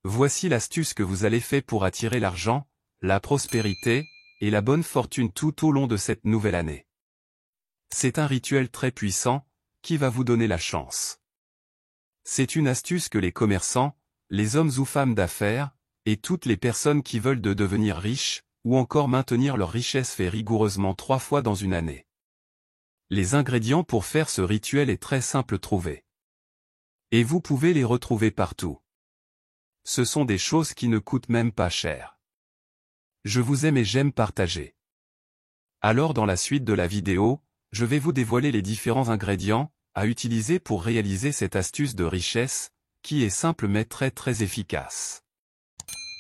Voici l'astuce que vous allez faire pour attirer l'argent, la prospérité, et la bonne fortune tout au long de cette nouvelle année. C'est un rituel très puissant, qui va vous donner la chance. C'est une astuce que les commerçants, les hommes ou femmes d'affaires, et toutes les personnes qui veulent devenir riches, ou encore maintenir leur richesse fait rigoureusement 3 fois dans une année. Les ingrédients pour faire ce rituel est très simple à trouver. Et vous pouvez les retrouver partout. Ce sont des choses qui ne coûtent même pas cher. Je vous aime et j'aime partager. Alors dans la suite de la vidéo, je vais vous dévoiler les différents ingrédients à utiliser pour réaliser cette astuce de richesse, qui est simple mais très efficace.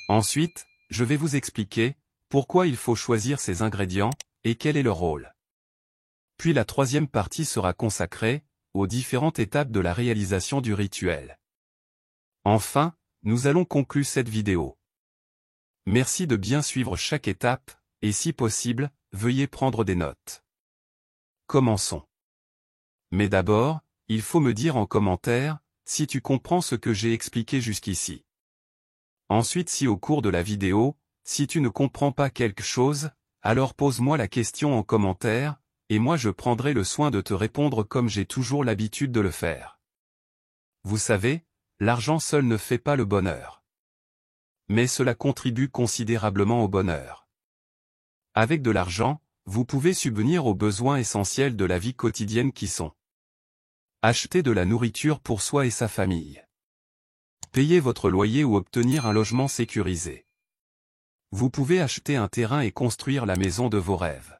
Ensuite, je vais vous expliquer pourquoi il faut choisir ces ingrédients et quel est leur rôle. Puis la troisième partie sera consacrée aux différentes étapes de la réalisation du rituel. Enfin, nous allons conclure cette vidéo. Merci de bien suivre chaque étape, et si possible, veuillez prendre des notes. Commençons. Mais d'abord, il faut me dire en commentaire si tu comprends ce que j'ai expliqué jusqu'ici. Ensuite, si au cours de la vidéo, si tu ne comprends pas quelque chose, alors pose-moi la question en commentaire, et moi je prendrai le soin de te répondre comme j'ai toujours l'habitude de le faire. Vous savez, l'argent seul ne fait pas le bonheur. Mais cela contribue considérablement au bonheur. Avec de l'argent, vous pouvez subvenir aux besoins essentiels de la vie quotidienne qui sont acheter de la nourriture pour soi et sa famille, payer votre loyer ou obtenir un logement sécurisé. Vous pouvez acheter un terrain et construire la maison de vos rêves.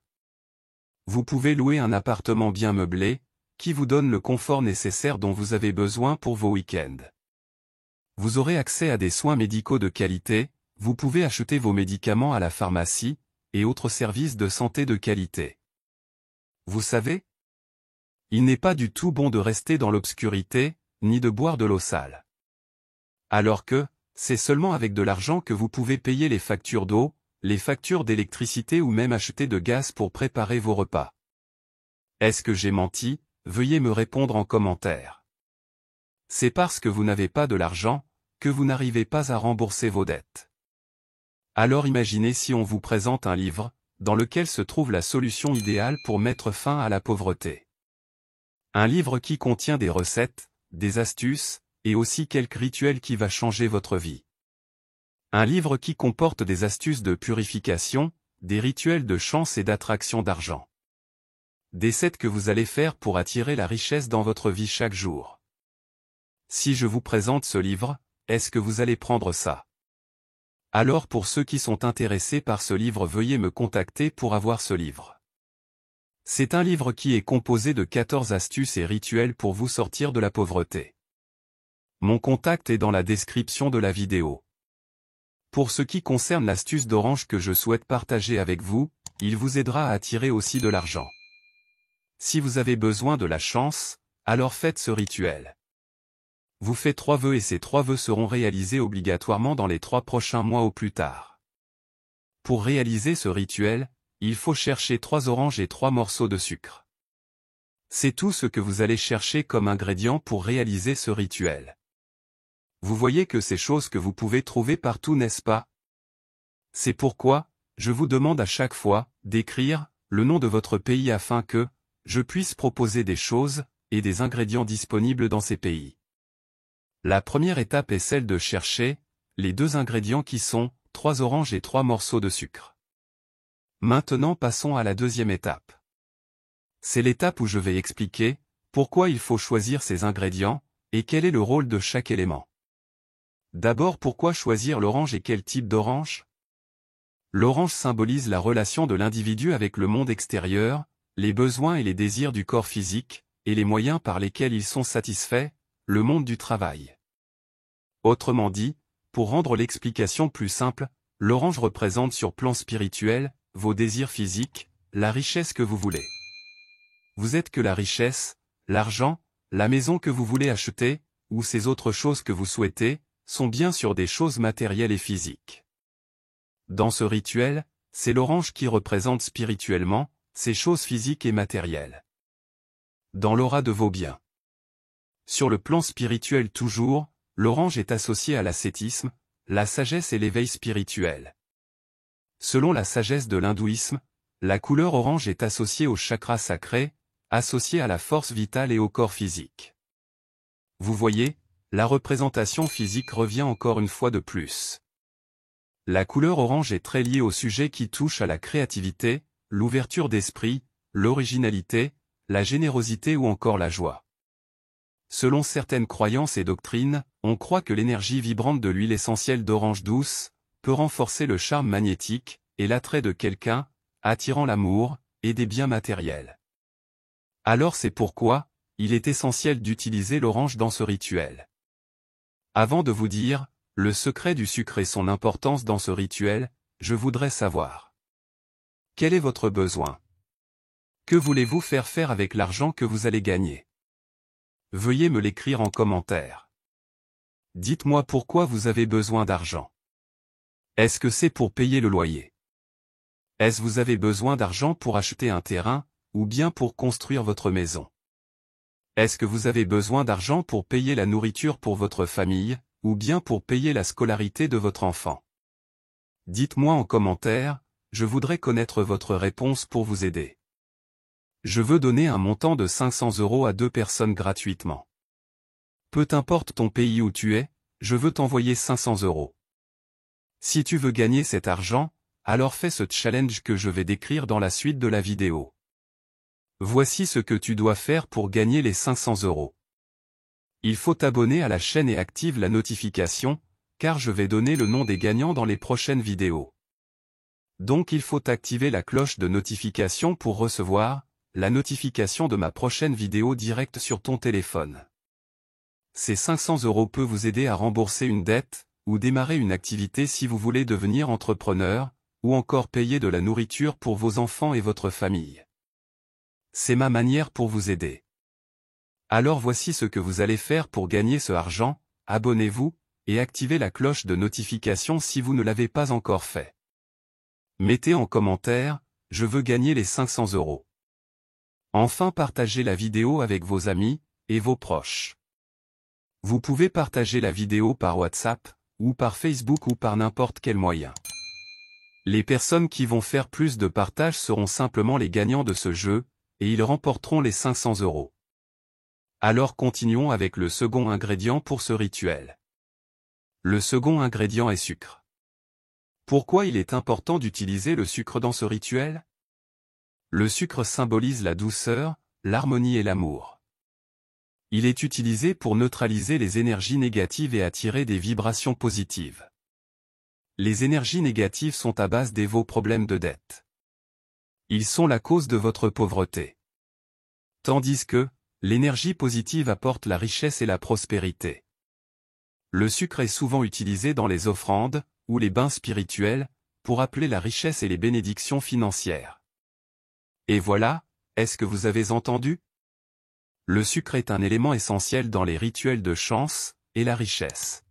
Vous pouvez louer un appartement bien meublé, qui vous donne le confort nécessaire dont vous avez besoin pour vos week-ends. Vous aurez accès à des soins médicaux de qualité, vous pouvez acheter vos médicaments à la pharmacie, et autres services de santé de qualité. Vous savez, il n'est pas du tout bon de rester dans l'obscurité, ni de boire de l'eau sale. Alors que, c'est seulement avec de l'argent que vous pouvez payer les factures d'eau, les factures d'électricité ou même acheter de gaz pour préparer vos repas. Est-ce que j'ai menti? Veuillez me répondre en commentaire. C'est parce que vous n'avez pas de l'argent, que vous n'arrivez pas à rembourser vos dettes. Alors imaginez si on vous présente un livre, dans lequel se trouve la solution idéale pour mettre fin à la pauvreté. Un livre qui contient des recettes, des astuces, et aussi quelques rituels qui va changer votre vie. Un livre qui comporte des astuces de purification, des rituels de chance et d'attraction d'argent. Des sets que vous allez faire pour attirer la richesse dans votre vie chaque jour. Si je vous présente ce livre, est-ce que vous allez prendre ça? Alors pour ceux qui sont intéressés par ce livre, veuillez me contacter pour avoir ce livre. C'est un livre qui est composé de 14 astuces et rituels pour vous sortir de la pauvreté. Mon contact est dans la description de la vidéo. Pour ce qui concerne l'astuce d'orange que je souhaite partager avec vous, il vous aidera à attirer aussi de l'argent. Si vous avez besoin de la chance, alors faites ce rituel. Vous faites 3 vœux et ces 3 vœux seront réalisés obligatoirement dans les 3 prochains mois au plus tard. Pour réaliser ce rituel, il faut chercher 3 oranges et 3 morceaux de sucre. C'est tout ce que vous allez chercher comme ingrédient pour réaliser ce rituel. Vous voyez que c'est choses que vous pouvez trouver partout, n'est-ce pas? C'est pourquoi, je vous demande à chaque fois d'écrire le nom de votre pays afin que je puisse proposer des choses et des ingrédients disponibles dans ces pays. La première étape est celle de chercher les 2 ingrédients qui sont 3 oranges et 3 morceaux de sucre. Maintenant passons à la deuxième étape. C'est l'étape où je vais expliquer pourquoi il faut choisir ces ingrédients et quel est le rôle de chaque élément. D'abord, pourquoi choisir l'orange et quel type d'orange? L'orange symbolise la relation de l'individu avec le monde extérieur, les besoins et les désirs du corps physique, et les moyens par lesquels ils sont satisfaits, le monde du travail. Autrement dit, pour rendre l'explication plus simple, l'orange représente sur plan spirituel, vos désirs physiques, la richesse que vous voulez. Vous êtes que la richesse, l'argent, la maison que vous voulez acheter, ou ces autres choses que vous souhaitez, sont bien sûr des choses matérielles et physiques. Dans ce rituel, c'est l'orange qui représente spirituellement, ces choses physiques et matérielles. Dans l'aura de vos biens. Sur le plan spirituel toujours, l'orange est associé à l'ascétisme, la sagesse et l'éveil spirituel. Selon la sagesse de l'hindouisme, la couleur orange est associée au chakra sacré, associée à la force vitale et au corps physique. Vous voyez, la représentation physique revient encore une fois de plus. La couleur orange est très liée au sujet qui touche à la créativité, l'ouverture d'esprit, l'originalité, la générosité ou encore la joie. Selon certaines croyances et doctrines, on croit que l'énergie vibrante de l'huile essentielle d'orange douce peut renforcer le charme magnétique et l'attrait de quelqu'un, attirant l'amour et des biens matériels. Alors c'est pourquoi, il est essentiel d'utiliser l'orange dans ce rituel. Avant de vous dire le secret du sucre et son importance dans ce rituel, je voudrais savoir. Quel est votre besoin? Que voulez-vous faire avec l'argent que vous allez gagner? Veuillez me l'écrire en commentaire. Dites-moi pourquoi vous avez besoin d'argent. Est-ce que c'est pour payer le loyer? Est-ce que vous avez besoin d'argent pour acheter un terrain, ou bien pour construire votre maison? Est-ce que vous avez besoin d'argent pour payer la nourriture pour votre famille, ou bien pour payer la scolarité de votre enfant? Dites-moi en commentaire, je voudrais connaître votre réponse pour vous aider. Je veux donner un montant de 500 € à 2 personnes gratuitement. Peu importe ton pays où tu es, je veux t'envoyer 500 €. Si tu veux gagner cet argent, alors fais ce challenge que je vais décrire dans la suite de la vidéo. Voici ce que tu dois faire pour gagner les 500 €. Il faut t'abonner à la chaîne et active la notification, car je vais donner le nom des gagnants dans les prochaines vidéos. Donc il faut activer la cloche de notification pour recevoir la notification de ma prochaine vidéo directe sur ton téléphone. Ces 500 € peuvent vous aider à rembourser une dette, ou démarrer une activité si vous voulez devenir entrepreneur, ou encore payer de la nourriture pour vos enfants et votre famille. C'est ma manière pour vous aider. Alors voici ce que vous allez faire pour gagner ce argent, abonnez-vous, et activez la cloche de notification si vous ne l'avez pas encore fait. Mettez en commentaire, je veux gagner les 500 €. Enfin partagez la vidéo avec vos amis, et vos proches. Vous pouvez partager la vidéo par WhatsApp, ou par Facebook ou par n'importe quel moyen. Les personnes qui vont faire plus de partages seront simplement les gagnants de ce jeu, et ils remporteront les 500 €. Alors continuons avec le second ingrédient pour ce rituel. Le second ingrédient est sucre. Pourquoi il est important d'utiliser le sucre dans ce rituel? Le sucre symbolise la douceur, l'harmonie et l'amour. Il est utilisé pour neutraliser les énergies négatives et attirer des vibrations positives. Les énergies négatives sont à base de vos problèmes de dette. Ils sont la cause de votre pauvreté. Tandis que, l'énergie positive apporte la richesse et la prospérité. Le sucre est souvent utilisé dans les offrandes, ou les bains spirituels, pour appeler la richesse et les bénédictions financières. Et voilà, est-ce que vous avez entendu? Le sucre est un élément essentiel dans les rituels de chance, et la richesse.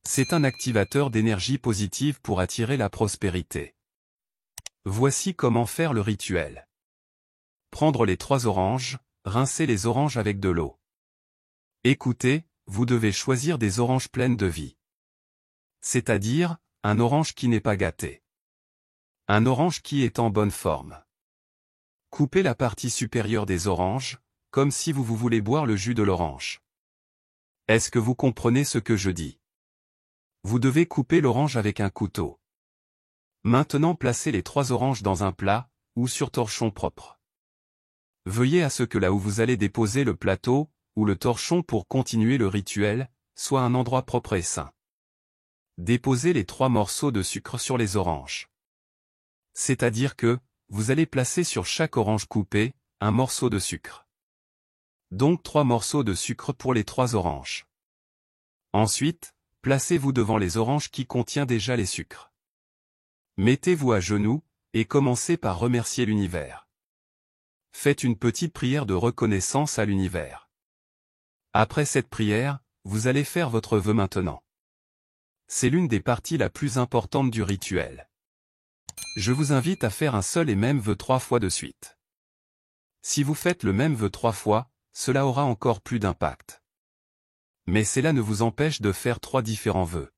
C'est un activateur d'énergie positive pour attirer la prospérité. Voici comment faire le rituel. Prendre les 3 oranges, rincer les oranges avec de l'eau. Écoutez, vous devez choisir des oranges pleines de vie. C'est-à-dire, un orange qui n'est pas gâté. Un orange qui est en bonne forme. Coupez la partie supérieure des oranges, comme si vous voulez boire le jus de l'orange. Est-ce que vous comprenez ce que je dis? Vous devez couper l'orange avec un couteau. Maintenant placez les 3 oranges dans un plat, ou sur torchon propre. Veuillez à ce que là où vous allez déposer le plateau, ou le torchon pour continuer le rituel, soit un endroit propre et sain. Déposez les 3 morceaux de sucre sur les oranges. C'est-à-dire que, vous allez placer sur chaque orange coupée, un morceau de sucre. Donc 3 morceaux de sucre pour les 3 oranges. Ensuite, placez-vous devant les oranges qui contiennent déjà les sucres. Mettez-vous à genoux, et commencez par remercier l'univers. Faites une petite prière de reconnaissance à l'univers. Après cette prière, vous allez faire votre vœu maintenant. C'est l'une des parties la plus importante du rituel. Je vous invite à faire un seul et même vœu 3 fois de suite. Si vous faites le même vœu 3 fois, cela aura encore plus d'impact. Mais cela ne vous empêche de faire 3 différents vœux.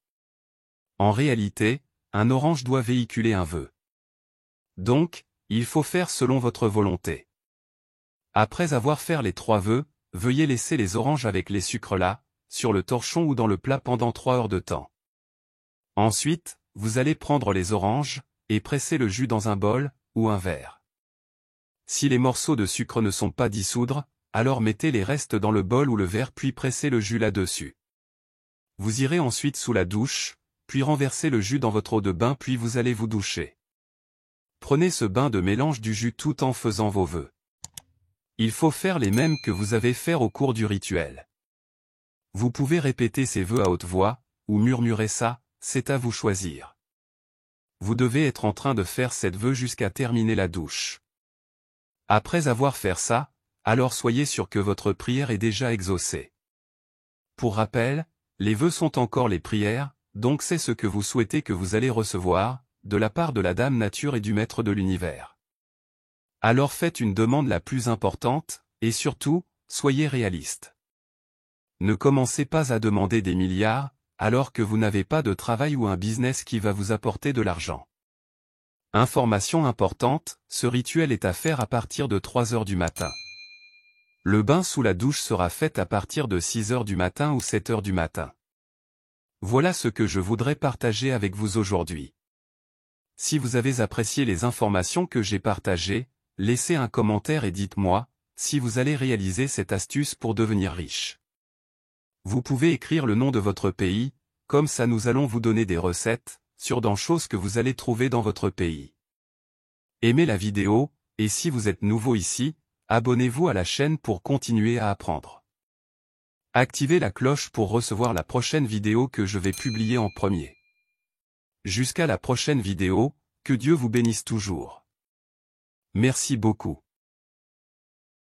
En réalité, un orange doit véhiculer un vœu. Donc, il faut faire selon votre volonté. Après avoir fait les 3 vœux, veuillez laisser les oranges avec les sucres là, sur le torchon ou dans le plat pendant 3 heures de temps. Ensuite, vous allez prendre les oranges, et presser le jus dans un bol, ou un verre. Si les morceaux de sucre ne sont pas dissoudre, alors mettez les restes dans le bol ou le verre puis pressez le jus là-dessus. Vous irez ensuite sous la douche, puis renversez le jus dans votre eau de bain puis vous allez vous doucher. Prenez ce bain de mélange du jus tout en faisant vos vœux. Il faut faire les mêmes que vous avez fait au cours du rituel. Vous pouvez répéter ces vœux à haute voix, ou murmurer ça, c'est à vous choisir. Vous devez être en train de faire cette vœu jusqu'à terminer la douche. Après avoir fait ça, alors soyez sûr que votre prière est déjà exaucée. Pour rappel, les vœux sont encore les prières, donc c'est ce que vous souhaitez que vous allez recevoir, de la part de la Dame Nature et du Maître de l'Univers. Alors faites une demande la plus importante, et surtout, soyez réaliste. Ne commencez pas à demander des milliards, alors que vous n'avez pas de travail ou un business qui va vous apporter de l'argent. Information importante, ce rituel est à faire à partir de 3 heures du matin. Le bain sous la douche sera fait à partir de 6 heures du matin ou 7 heures du matin. Voilà ce que je voudrais partager avec vous aujourd'hui. Si vous avez apprécié les informations que j'ai partagées, laissez un commentaire et dites-moi si vous allez réaliser cette astuce pour devenir riche. Vous pouvez écrire le nom de votre pays, comme ça nous allons vous donner des recettes, sur des choses que vous allez trouver dans votre pays. Aimez la vidéo, et si vous êtes nouveau ici, abonnez-vous à la chaîne pour continuer à apprendre. Activez la cloche pour recevoir la prochaine vidéo que je vais publier en premier. Jusqu'à la prochaine vidéo, que Dieu vous bénisse toujours. Merci beaucoup.